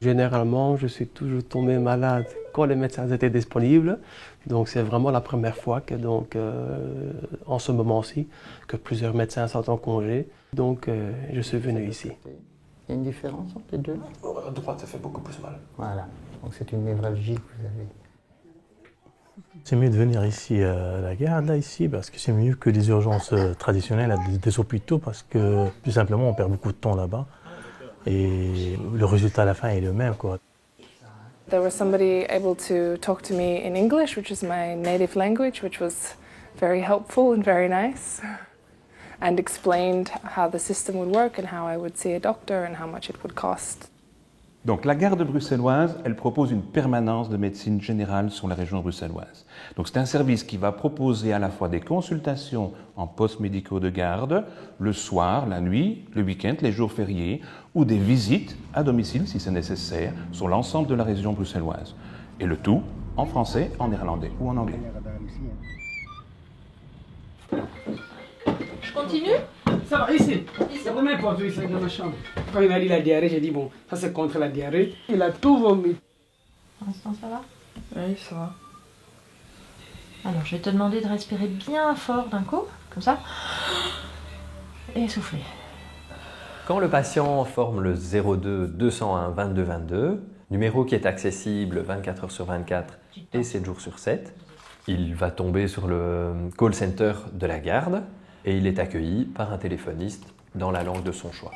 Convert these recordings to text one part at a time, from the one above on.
Généralement, je suis toujours tombé malade quand les médecins étaient disponibles. Donc, c'est vraiment la première fois que, en ce moment-ci, que plusieurs médecins sont en congé. Donc, je suis venu ici. Il y a une différence entre les deux? À droite, ça fait beaucoup plus mal. Voilà, donc c'est une névralgie que vous avez. C'est mieux de venir ici à la garde, là, ici, parce que c'est mieux que les urgences traditionnelles des hôpitaux, parce que, tout simplement, on perd beaucoup de temps là-bas. Et le résultat à la fin est le même, quoi. There was somebody able to talk to me in English, which is my native language, which was very helpful and very nice, and explained how the system would work and how I would see a doctor and how much it would cost. Donc la garde bruxelloise, elle propose une permanence de médecine générale sur la région bruxelloise. Donc c'est un service qui va proposer à la fois des consultations en postes médicaux de garde, le soir, la nuit, le week-end, les jours fériés, ou des visites à domicile si c'est nécessaire sur l'ensemble de la région bruxelloise. Et le tout en français, en néerlandais ou en anglais. Je continue? Ça va, ici. C'est la première porte, ici, dans ma chambre. Quand il a dit la diarrhée, j'ai dit bon, ça c'est contre la diarrhée. Il a tout vomi. Pour l'instant, ça va? Oui, ça va. Alors, je vais te demander de respirer bien fort d'un coup, comme ça. Et souffler. Quand le patient forme le 02 201 22 22, numéro qui est accessible 24 heures sur 24 et 7 jours sur 7, il va tomber sur le call center de la garde et il est accueilli par un téléphoniste dans la langue de son choix.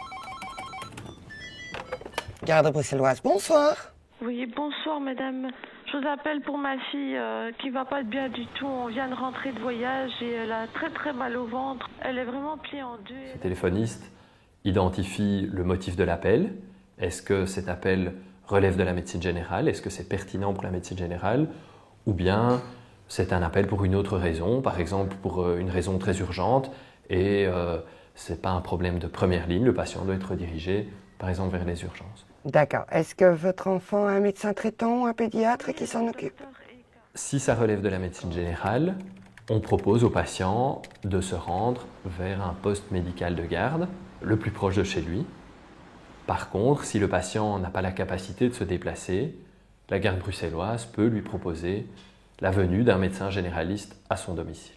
Garde bruxelloise, bonsoir. Oui, bonsoir madame. Je vous appelle pour ma fille qui va pas bien du tout. On vient de rentrer de voyage et elle a très très mal au ventre. Elle est vraiment pliée en deux. Ce téléphoniste identifie le motif de l'appel. Est-ce que cet appel relève de la médecine générale? Est-ce que c'est pertinent pour la médecine générale? Ou bien c'est un appel pour une autre raison, par exemple pour une raison très urgente et ce n'est pas un problème de première ligne. Le patient doit être dirigé, par exemple, vers les urgences. D'accord. Est-ce que votre enfant a un médecin traitant ou un pédiatre qui s'en occupe? Si ça relève de la médecine générale, on propose au patient de se rendre vers un poste médical de garde le plus proche de chez lui. Par contre, si le patient n'a pas la capacité de se déplacer, la garde bruxelloise peut lui proposer la venue d'un médecin généraliste à son domicile.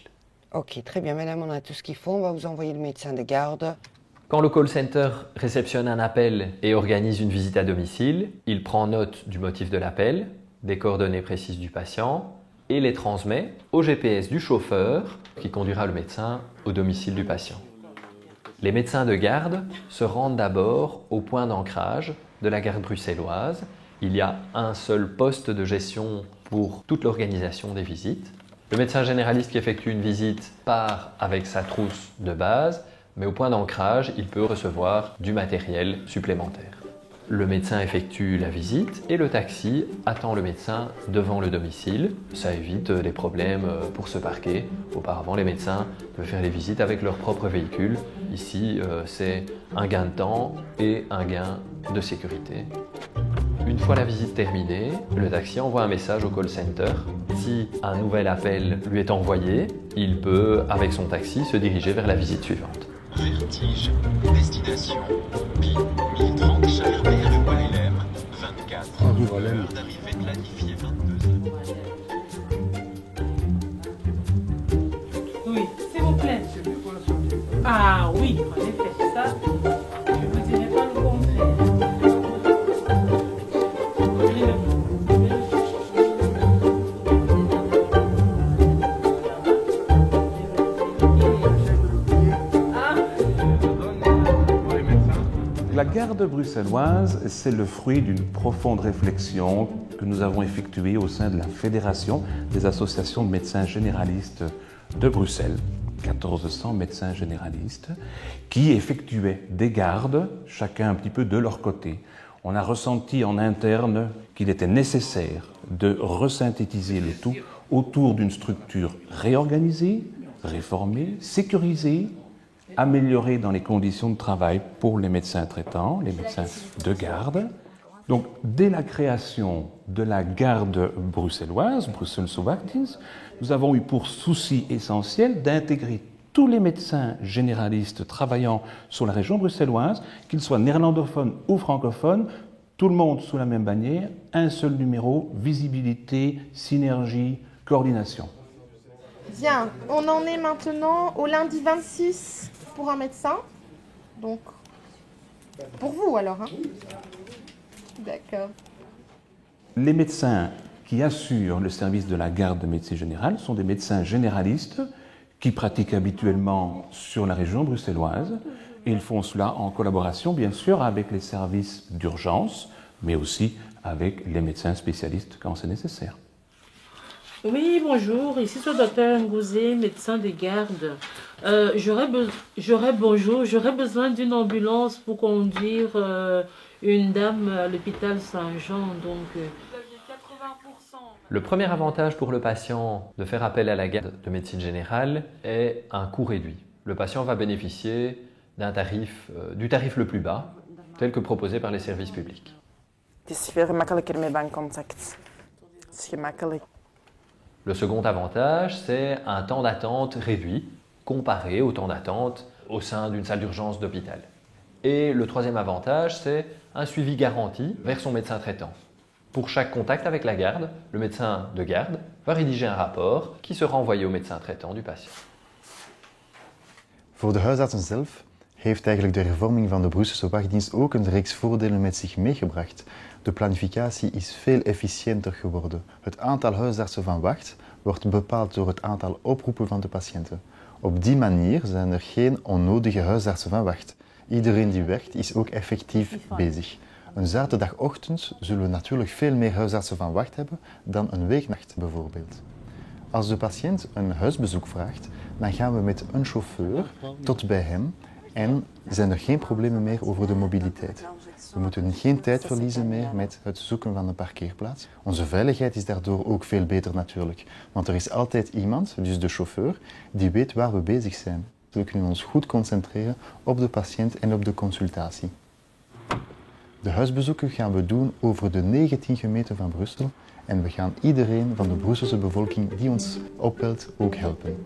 Ok, très bien madame, on a tout ce qu'il faut, on va vous envoyer le médecin de garde. Quand le call center réceptionne un appel et organise une visite à domicile, il prend note du motif de l'appel, des coordonnées précises du patient et les transmet au GPS du chauffeur qui conduira le médecin au domicile du patient. Les médecins de garde se rendent d'abord au point d'ancrage de la garde bruxelloise. Il y a un seul poste de gestion pour toute l'organisation des visites. Le médecin généraliste qui effectue une visite part avec sa trousse de base, mais au point d'ancrage, il peut recevoir du matériel supplémentaire. Le médecin effectue la visite et le taxi attend le médecin devant le domicile. Ça évite les problèmes pour se parquer. Auparavant, les médecins peuvent faire les visites avec leur propre véhicule. Ici, c'est un gain de temps et un gain de sécurité. Une fois la visite terminée, le taxi envoie un message au call center. Si un nouvel appel lui est envoyé, il peut, avec son taxi, se diriger vers la visite suivante. Vertige, destination, PI 1030 Challerbert, Walelem, 24, heure d'arrivée planifiée 22h. Oui, s'il vous plaît. Ah oui, en effet, ça, je ne vous dirai pas le contraire. La garde bruxelloise, c'est le fruit d'une profonde réflexion que nous avons effectuée au sein de la Fédération des associations de médecins généralistes de Bruxelles, 1400 médecins généralistes, qui effectuaient des gardes, chacun un petit peu de leur côté. On a ressenti en interne qu'il était nécessaire de resynthétiser le tout autour d'une structure réorganisée, réformée, sécurisée, améliorée dans les conditions de travail pour les médecins traitants, les médecins de garde. Donc, dès la création de la garde bruxelloise, Brussels Wachtdienst, nous avons eu pour souci essentiel d'intégrer tous les médecins généralistes travaillant sur la région bruxelloise, qu'ils soient néerlandophones ou francophones, Tout le monde sous la même bannière, un seul numéro, visibilité, synergie, coordination. Bien, on en est maintenant au lundi 26 pour un médecin. Donc, pour vous alors, hein? D'accord. Les médecins qui assurent le service de la garde de médecine générale sont des médecins généralistes qui pratiquent habituellement sur la région bruxelloise. Et ils font cela en collaboration, bien sûr, avec les services d'urgence, mais aussi avec les médecins spécialistes quand c'est nécessaire. Oui, bonjour, ici c'est le docteur Ngouzé, médecin de garde. J'aurais besoin d'une ambulance pour conduire une dame à l'hôpital Saint-Jean. Le premier avantage pour le patient de faire appel à la garde de médecine générale est un coût réduit. Le patient va bénéficier du tarif le plus bas, tel que proposé par les services publics. Het is veel gemakkelijker met bankcontact. Het is gemakkelijk. Le second avantage, c'est un temps d'attente réduit, comparé au temps d'attente au sein d'une salle d'urgence d'hôpital. Et le troisième avantage, c'est un suivi garanti vers son médecin traitant. Pour chaque contact avec la garde, le médecin de garde va rédiger un rapport qui sera envoyé au médecin traitant du patient. Voor de huisartsen zelf heeft eigenlijk de hervorming van de Brusselse wachtdienst ook een reeks voordelen met zich meegebracht. De planificatie is veel efficiënter geworden. Het aantal huisartsen van wacht wordt bepaald door het aantal oproepen van de patiënten. Op die manier zijn er geen onnodige huisartsen van wacht. Iedereen die werkt is ook effectief bezig. Een zaterdagochtend zullen we natuurlijk veel meer huisartsen van wacht hebben dan een weeknacht bijvoorbeeld. Als de patiënt een huisbezoek vraagt, dan gaan we met een chauffeur tot bij hem en zijn er geen problemen meer over de mobiliteit. We moeten geen tijd verliezen meer met het zoeken van een parkeerplaats. Onze veiligheid is daardoor ook veel beter natuurlijk, want er is altijd iemand, dus de chauffeur, die weet waar we bezig zijn. We kunnen ons goed concentreren op de patiënt en op de consultatie. De huisbezoeken gaan we doen over de 19 gemeenten van Brussel en we gaan iedereen van de Brusselse bevolking die ons opbelt ook helpen.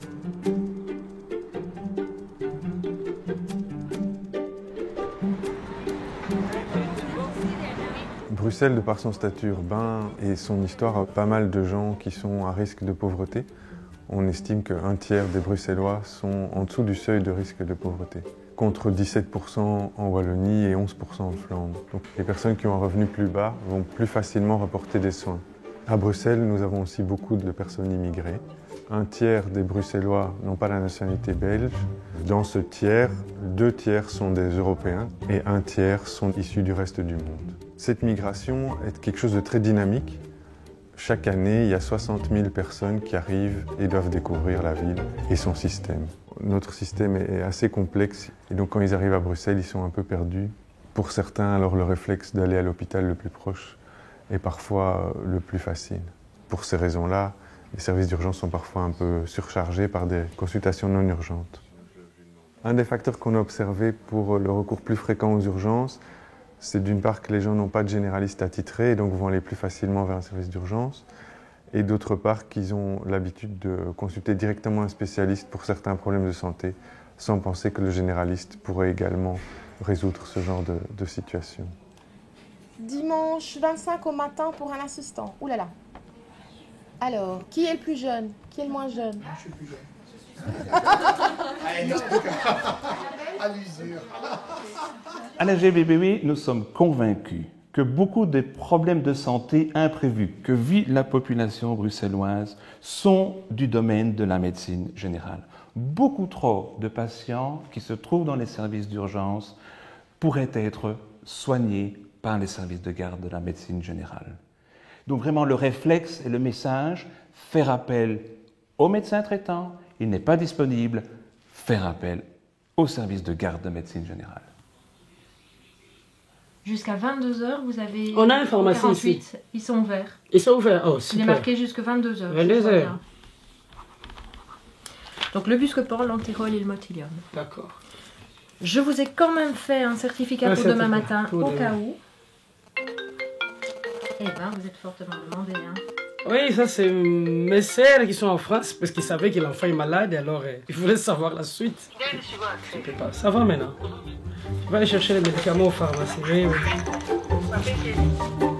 Bruxelles, de par son statut urbain et son histoire, a pas mal de gens qui sont à risque de pauvreté. On estime qu'un tiers des Bruxellois sont en dessous du seuil de risque de pauvreté, contre 17% en Wallonie et 11% en Flandre. Donc les personnes qui ont un revenu plus bas vont plus facilement rapporter des soins. À Bruxelles, nous avons aussi beaucoup de personnes immigrées. Un tiers des Bruxellois n'ont pas la nationalité belge. Dans ce tiers, 2 tiers sont des Européens et 1 tiers sont issus du reste du monde. Cette migration est quelque chose de très dynamique. Chaque année, il y a 60 000 personnes qui arrivent et doivent découvrir la ville et son système. Notre système est assez complexe et donc quand ils arrivent à Bruxelles, ils sont un peu perdus. Pour certains, alors le réflexe d'aller à l'hôpital le plus proche est parfois le plus facile. Pour ces raisons-là, les services d'urgence sont parfois un peu surchargés par des consultations non urgentes. Un des facteurs qu'on a observé pour le recours plus fréquent aux urgences, c'est d'une part que les gens n'ont pas de généraliste attitré et donc vont aller plus facilement vers un service d'urgence, et d'autre part qu'ils ont l'habitude de consulter directement un spécialiste pour certains problèmes de santé, sans penser que le généraliste pourrait également résoudre ce genre de situation. Dimanche 25 au matin pour un assistant. Ouh là là. Alors, qui est le plus jeune? Qui est le moins jeune? Je suis le plus jeune. À la GBBW, nous sommes convaincus que beaucoup des problèmes de santé imprévus que vit la population bruxelloise sont du domaine de la médecine générale. Beaucoup trop de patients qui se trouvent dans les services d'urgence pourraient être soignés par les services de garde de la médecine générale. Donc vraiment le réflexe et le message, faire appel au médecin traitant, il n'est pas disponible, faire appel au service de garde de médecine générale. Jusqu'à 22h, vous avez... On a une pharmacie ici. Ils sont ouverts. Ils sont ouverts, oh super. Il est marqué jusqu'à 22h. 22h. Donc le Buscopan, l'Antérol et le Motilium. D'accord. Je vous ai quand même fait un certificat pour demain matin, au cas où. Eh ben, vous êtes fortement demandé, hein. Oui, ça c'est mes sœurs qui sont en France parce qu'ils savaient que l'enfant est malade et alors ils voulaient savoir la suite. Ça va maintenant. Je vais aller chercher les médicaments aux pharmacies. Oui, oui. Ça fait plaisir.